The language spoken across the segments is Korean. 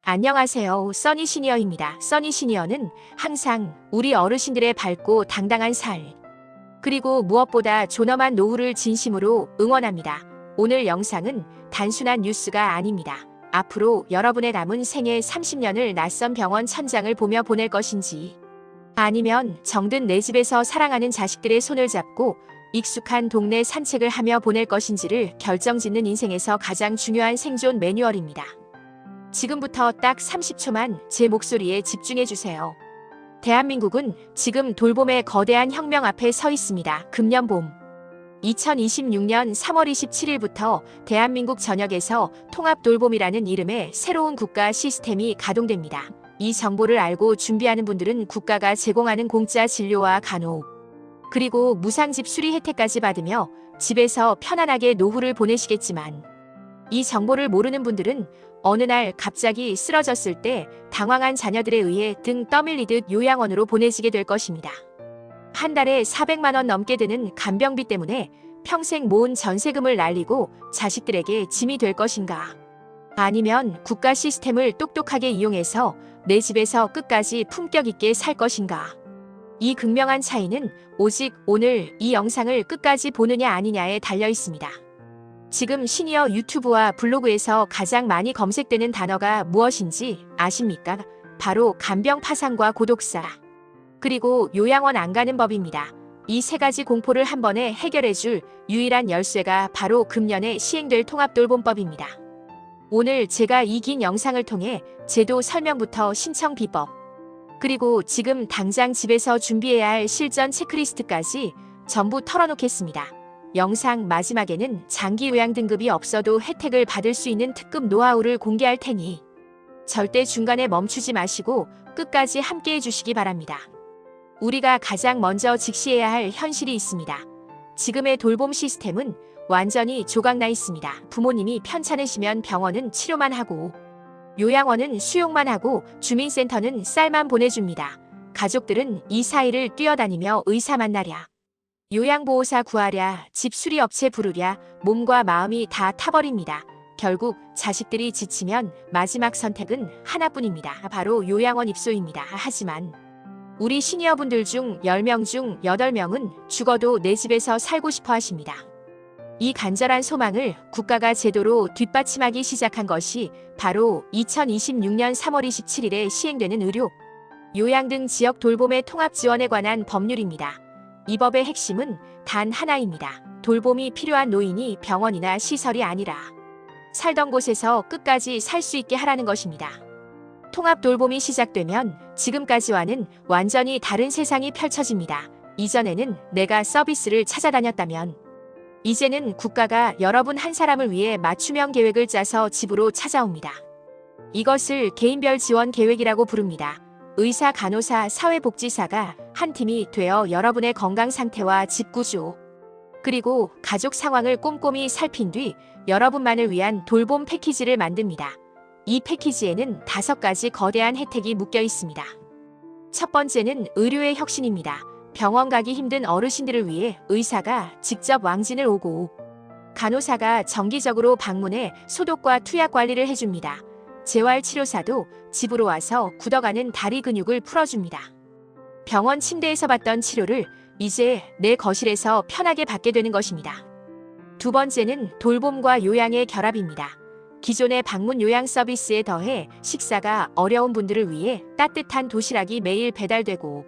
안녕하세요. 써니 시니어입니다. 써니 시니어는 항상 우리 어르신들의 밝고 당당한 삶, 그리고 무엇보다 존엄한 노후를 진심으로 응원합니다. 오늘 영상은 단순한 뉴스가 아닙니다. 앞으로 여러분의 남은 생애 30년을 낯선 병원 천장을 보며 보낼 것인지, 아니면 정든 내 집에서 사랑하는 자식들의 손을 잡고 익숙한 동네 산책을 하며 보낼 것인지를 결정짓는 인생에서 가장 중요한 생존 매뉴얼입니다. 지금부터 딱 30초만 제 목소리에 집중해 주세요. 대한민국은 지금 돌봄의 거대한 혁명 앞에 서 있습니다. 금년 봄 2026년 3월 27일부터 대한민국 전역에서 통합돌봄이라는 이름의 새로운 국가 시스템이 가동됩니다. 이 정보를 알고 준비하는 분들은 국가가 제공하는 공짜 진료와 간호, 그리고 무상집 수리 혜택까지 받으며 집에서 편안하게 노후를 보내시겠지만, 이 정보를 모르는 분들은 어느 날 갑자기 쓰러졌을 때 당황한 자녀들에 의해 등 떠밀리듯 요양원으로 보내지게 될 것입니다. 한 달에 400만 원 넘게 드는 간병비 때문에 평생 모은 전세금을 날리고 자식들에게 짐이 될 것인가? 아니면 국가 시스템을 똑똑하게 이용해서 내 집에서 끝까지 품격 있게 살 것인가? 이 극명한 차이는 오직 오늘 이 영상을 끝까지 보느냐 아니냐에 달려 있습니다. 지금 시니어 유튜브와 블로그에서 가장 많이 검색되는 단어가 무엇인지 아십니까? 바로 간병 파산과 고독사, 그리고 요양원 안 가는 법입니다. 이 세 가지 공포를 한 번에 해결해줄 유일한 열쇠가 바로 금년에 시행될 통합돌봄법입니다. 오늘 제가 이 긴 영상을 통해 제도 설명부터 신청 비법, 그리고 지금 당장 집에서 준비해야 할 실전 체크리스트까지 전부 털어놓겠습니다. 영상 마지막에는 장기 요양 등급이 없어도 혜택을 받을 수 있는 특급 노하우를 공개할 테니 절대 중간에 멈추지 마시고 끝까지 함께 해주시기 바랍니다. 우리가 가장 먼저 직시해야 할 현실이 있습니다. 지금의 돌봄 시스템은 완전히 조각나 있습니다. 부모님이 편찮으시면 병원은 치료만 하고, 요양원은 수용만 하고, 주민센터는 쌀만 보내줍니다. 가족들은 이 사이를 뛰어다니며 의사 만나랴, 요양보호사 구하랴, 집 수리업체 부르랴, 몸과 마음이 다 타버립니다. 결국 자식들이 지치면 마지막 선택은 하나뿐입니다. 바로 요양원 입소입니다. 하지만 우리 시니어분들 중 10명 중 8명은 죽어도 내 집에서 살고 싶어 하십니다. 이 간절한 소망을 국가가 제도로 뒷받침하기 시작한 것이 바로 2026년 3월 27일에 시행되는 의료, 요양 등 지역 돌봄의 통합 지원에 관한 법률입니다. 이 법의 핵심은 단 하나입니다. 돌봄이 필요한 노인이 병원이나 시설이 아니라 살던 곳에서 끝까지 살 수 있게 하라는 것입니다. 통합 돌봄이 시작되면 지금까지와는 완전히 다른 세상이 펼쳐집니다. 이전에는 내가 서비스를 찾아다녔다면, 이제는 국가가 여러분 한 사람을 위해 맞춤형 계획을 짜서 집으로 찾아옵니다. 이것을 개인별 지원 계획이라고 부릅니다. 의사, 간호사, 사회복지사가 한 팀이 되어 여러분의 건강 상태와 집 구조, 그리고 가족 상황을 꼼꼼히 살핀 뒤 여러분만을 위한 돌봄 패키지를 만듭니다. 이 패키지에는 5가지 거대한 혜택이 묶여 있습니다. 첫 번째는 의료의 혁신입니다. 병원 가기 힘든 어르신들을 위해 의사가 직접 왕진을 오고, 간호사가 정기적으로 방문해 소독과 투약 관리를 해줍니다. 재활치료사도 집으로 와서 굳어가는 다리 근육을 풀어줍니다. 병원 침대에서 받던 치료를 이제 내 거실에서 편하게 받게 되는 것입니다. 두 번째는 돌봄과 요양의 결합입니다. 기존의 방문 요양 서비스에 더해 식사가 어려운 분들을 위해 따뜻한 도시락이 매일 배달되고,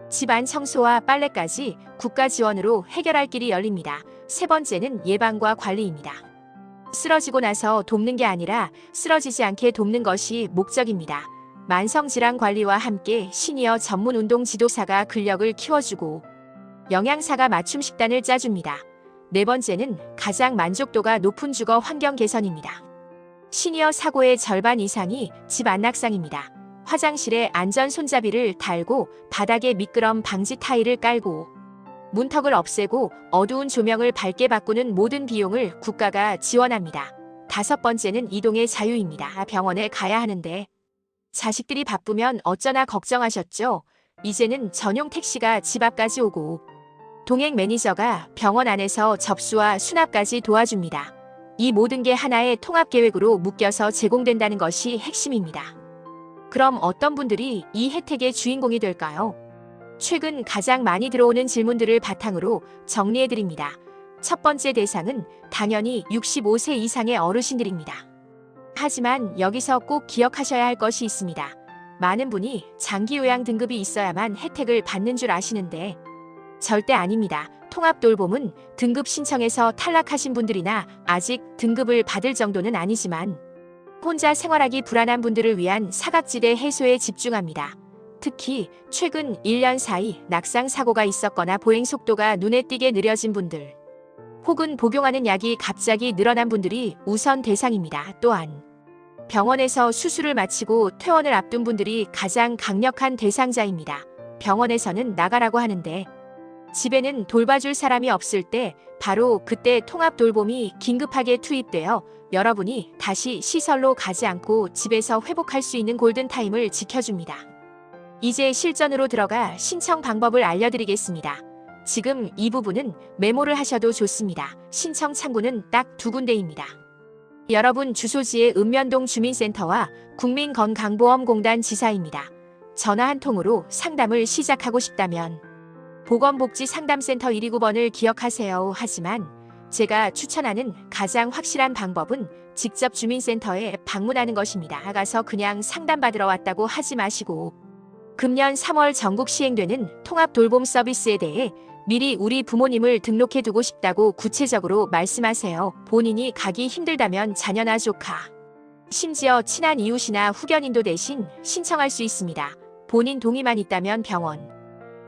집안 청소와 빨래까지 국가 지원으로 해결할 길이 열립니다. 세 번째는 예방과 관리입니다. 쓰러지고 나서 돕는 게 아니라 쓰러지지 않게 돕는 것이 목적입니다. 만성질환 관리와 함께 시니어 전문 운동 지도사가 근력을 키워주고, 영양사가 맞춤 식단을 짜줍니다. 네 번째는 가장 만족도가 높은 주거 환경 개선입니다. 시니어 사고의 절반 이상이 집 안락상입니다. 화장실에 안전 손잡이를 달고, 바닥에 미끄럼 방지 타일을 깔고, 문턱을 없애고 어두운 조명을 밝게 바꾸는 모든 비용을 국가가 지원합니다. 5번째는 이동의 자유입니다. 병원에 가야 하는데 자식들이 바쁘면 어쩌나 걱정하셨죠? 이제는 전용 택시가 집 앞까지 오고, 동행 매니저가 병원 안에서 접수와 수납까지 도와줍니다. 이 모든 게 하나의 통합 계획으로 묶여서 제공된다는 것이 핵심입니다. 그럼 어떤 분들이 이 혜택의 주인공이 될까요? 최근 가장 많이 들어오는 질문들을 바탕으로 정리해드립니다. 첫 번째 대상은 당연히 65세 이상의 어르신들입니다. 하지만 여기서 꼭 기억하셔야 할 것이 있습니다. 많은 분이 장기 요양 등급이 있어야만 혜택을 받는 줄 아시는데 절대 아닙니다. 통합 돌봄은 등급 신청에서 탈락하신 분들이나 아직 등급을 받을 정도는 아니지만 혼자 생활하기 불안한 분들을 위한 사각지대 해소에 집중합니다. 특히 최근 1년 사이 낙상 사고가 있었거나 보행 속도가 눈에 띄게 느려진 분들, 혹은 복용하는 약이 갑자기 늘어난 분들이 우선 대상입니다. 또한 병원에서 수술을 마치고 퇴원을 앞둔 분들이 가장 강력한 대상자입니다. 병원에서는 나가라고 하는데 집에는 돌봐줄 사람이 없을 때 바로 그때 통합 돌봄이 긴급하게 투입되어 여러분이 다시 시설로 가지 않고 집에서 회복할 수 있는 골든타임을 지켜줍니다. 이제 실전으로 들어가 신청 방법을 알려드리겠습니다. 지금 이 부분은 메모를 하셔도 좋습니다. 신청 창구는 딱 두 군데입니다. 여러분 주소지의 읍면동 주민센터와 국민건강보험공단 지사입니다. 전화 한 통으로 상담을 시작하고 싶다면 보건복지상담센터 129번을 기억하세요. 하지만 제가 추천하는 가장 확실한 방법은 직접 주민센터에 방문하는 것입니다. 가서 그냥 상담받으러 왔다고 하지 마시고 금년 3월 전국 시행되는 통합 돌봄 서비스에 대해 미리 우리 부모님을 등록해 두고 싶다고 구체적으로 말씀하세요. 본인이 가기 힘들다면 자녀나 조카, 심지어 친한 이웃이나 후견인도 대신 신청할 수 있습니다. 본인 동의만 있다면 병원,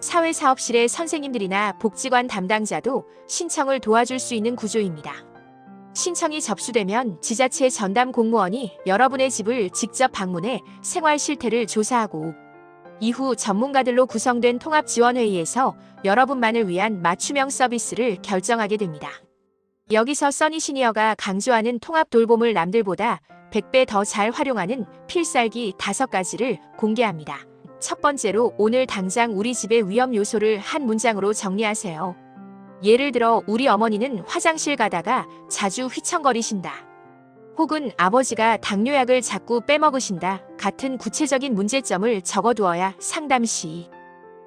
사회사업실의 선생님들이나 복지관 담당자도 신청을 도와줄 수 있는 구조입니다. 신청이 접수되면 지자체 전담 공무원이 여러분의 집을 직접 방문해 생활 실태를 조사하고 이후 전문가들로 구성된 통합지원회의에서 여러분만을 위한 맞춤형 서비스를 결정하게 됩니다. 여기서 써니시니어가 강조하는 통합 돌봄을 남들보다 100배 더 잘 활용하는 필살기 5가지를 공개합니다. 첫 번째로 오늘 당장 우리 집의 위험 요소를 한 문장으로 정리하세요. 예를 들어 우리 어머니는 화장실 가다가 자주 휘청거리신다. 혹은 아버지가 당뇨약을 자꾸 빼먹으신다. 같은 구체적인 문제점을 적어두어야 상담 시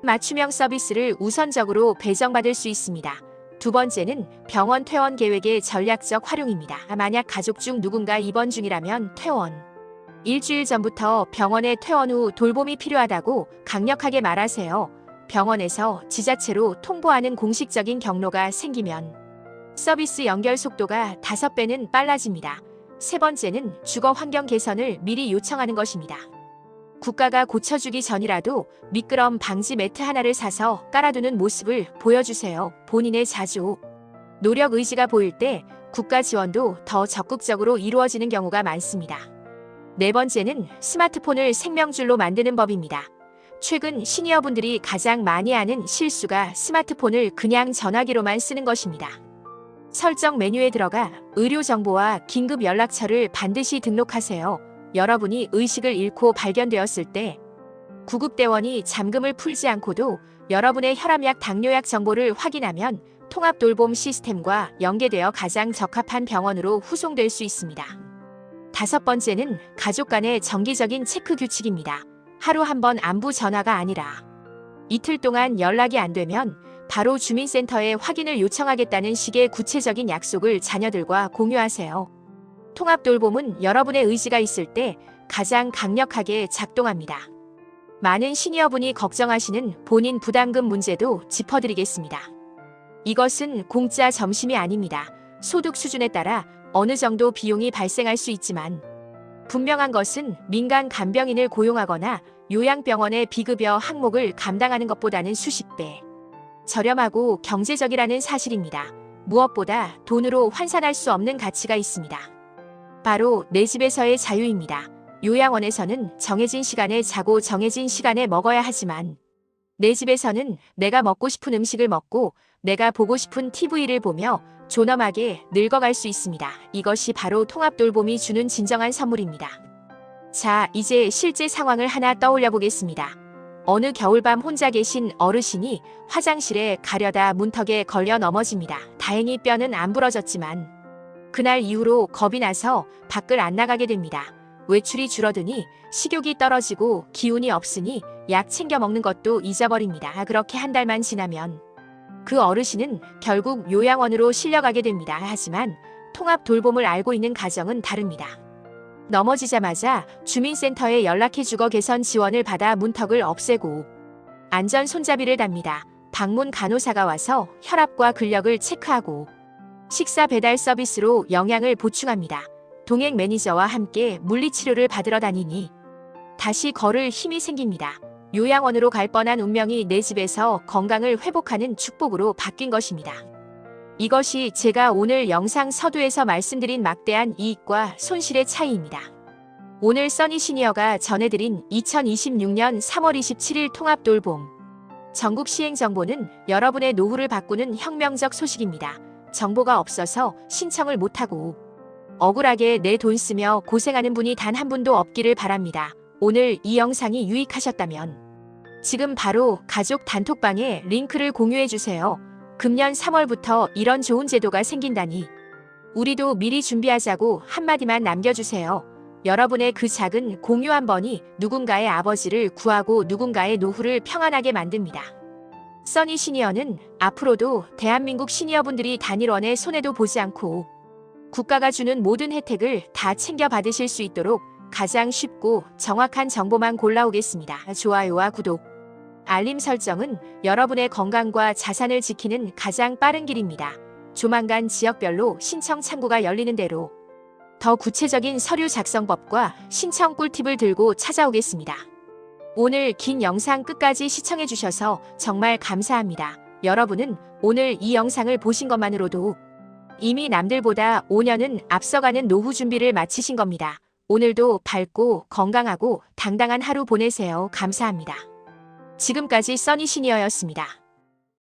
맞춤형 서비스를 우선적으로 배정받을 수 있습니다. 두 번째는 병원 퇴원 계획의 전략적 활용입니다. 만약 가족 중 누군가 입원 중이라면 퇴원 일주일 전부터 병원에 퇴원 후 돌봄이 필요하다고 강력하게 말하세요. 병원에서 지자체로 통보하는 공식적인 경로가 생기면 서비스 연결 속도가 5배는 빨라집니다. 세 번째는 주거 환경 개선을 미리 요청하는 것입니다. 국가가 고쳐주기 전이라도 미끄럼 방지 매트 하나를 사서 깔아두는 모습을 보여주세요. 본인의 자조, 노력 의지가 보일 때 국가 지원도 더 적극적으로 이루어지는 경우가 많습니다. 네 번째는 스마트폰을 생명줄로 만드는 법입니다. 최근 시니어분들이 가장 많이 하는 실수가 스마트폰을 그냥 전화기로만 쓰는 것입니다. 설정 메뉴에 들어가 의료 정보와 긴급 연락처를 반드시 등록하세요. 여러분이 의식을 잃고 발견되었을 때 구급대원이 잠금을 풀지 않고도 여러분의 혈압약, 당뇨약 정보를 확인하면 통합 돌봄 시스템과 연계되어 가장 적합한 병원으로 후송될 수 있습니다. 다섯 번째는 가족 간의 정기적인 체크 규칙입니다. 하루 한 번 안부 전화가 아니라 이틀 동안 연락이 안 되면 바로 주민센터에 확인을 요청하겠다는 식의 구체적인 약속을 자녀들과 공유하세요. 통합 돌봄은 여러분의 의지가 있을 때 가장 강력하게 작동합니다. 많은 시니어분이 걱정하시는 본인 부담금 문제도 짚어드리겠습니다. 이것은 공짜 점심이 아닙니다. 소득 수준에 따라 어느 정도 비용이 발생할 수 있지만 분명한 것은 민간 간병인을 고용하거나 요양병원의 비급여 항목을 감당하는 것보다는 수십 배 저렴하고 경제적이라는 사실입니다. 무엇보다 돈으로 환산할 수 없는 가치가 있습니다. 바로 내 집에서의 자유입니다. 요양원에서는 정해진 시간에 자고 정해진 시간에 먹어야 하지만 내 집에서는 내가 먹고 싶은 음식을 먹고 내가 보고 싶은 TV를 보며 존엄하게 늙어갈 수 있습니다. 이것이 바로 통합 돌봄이 주는 진정한 선물입니다. 자, 이제 실제 상황을 하나 떠올려 보겠습니다. 어느 겨울밤 혼자 계신 어르신이 화장실에 가려다 문턱에 걸려 넘어집니다. 다행히 뼈는 안 부러졌지만 그날 이후로 겁이 나서 밖을 안 나가게 됩니다. 외출이 줄어드니 식욕이 떨어지고 기운이 없으니 약 챙겨 먹는 것도 잊어버립니다. 그렇게 한 달만 지나면 그 어르신은 결국 요양원으로 실려가게 됩니다. 하지만 통합 돌봄을 알고 있는 가정은 다릅니다. 넘어지자마자 주민센터에 연락해주고 개선 지원을 받아 문턱을 없애고 안전 손잡이를 답니다. 방문 간호사가 와서 혈압과 근력을 체크하고 식사 배달 서비스로 영양을 보충합니다. 동행 매니저와 함께 물리치료를 받으러 다니니 다시 걸을 힘이 생깁니다. 요양원으로 갈 뻔한 운명이 내 집에서 건강을 회복하는 축복으로 바뀐 것입니다. 이것이 제가 오늘 영상 서두에서 말씀드린 막대한 이익과 손실의 차이입니다. 오늘 써니 시니어가 전해드린 2026년 3월 27일 통합돌봄 전국 시행 정보는 여러분의 노후를 바꾸는 혁명적 소식입니다. 정보가 없어서 신청을 못하고 억울하게 내 돈 쓰며 고생하는 분이 단 한 분도 없기를 바랍니다. 오늘 이 영상이 유익하셨다면 지금 바로 가족 단톡방에 링크를 공유해주세요. 금년 3월부터 이런 좋은 제도가 생긴다니 우리도 미리 준비하자고 한마디만 남겨주세요. 여러분의 그 작은 공유 한 번이 누군가의 아버지를 구하고 누군가의 노후를 평안하게 만듭니다. 써니 시니어는 앞으로도 대한민국 시니어분들이 단일원의 손해도 보지 않고 국가가 주는 모든 혜택을 다 챙겨 받으실 수 있도록 가장 쉽고 정확한 정보만 골라오겠습니다. 좋아요와 구독, 알림 설정은 여러분의 건강과 자산을 지키는 가장 빠른 길입니다. 조만간 지역별로 신청 창구가 열리는 대로 더 구체적인 서류 작성법과 신청 꿀팁을 들고 찾아오겠습니다. 오늘 긴 영상 끝까지 시청해주셔서 정말 감사합니다. 여러분은 오늘 이 영상을 보신 것만으로도 이미 남들보다 5년은 앞서가는 노후 준비를 마치신 겁니다. 오늘도 밝고 건강하고 당당한 하루 보내세요. 감사합니다. 지금까지 써니 시니어였습니다.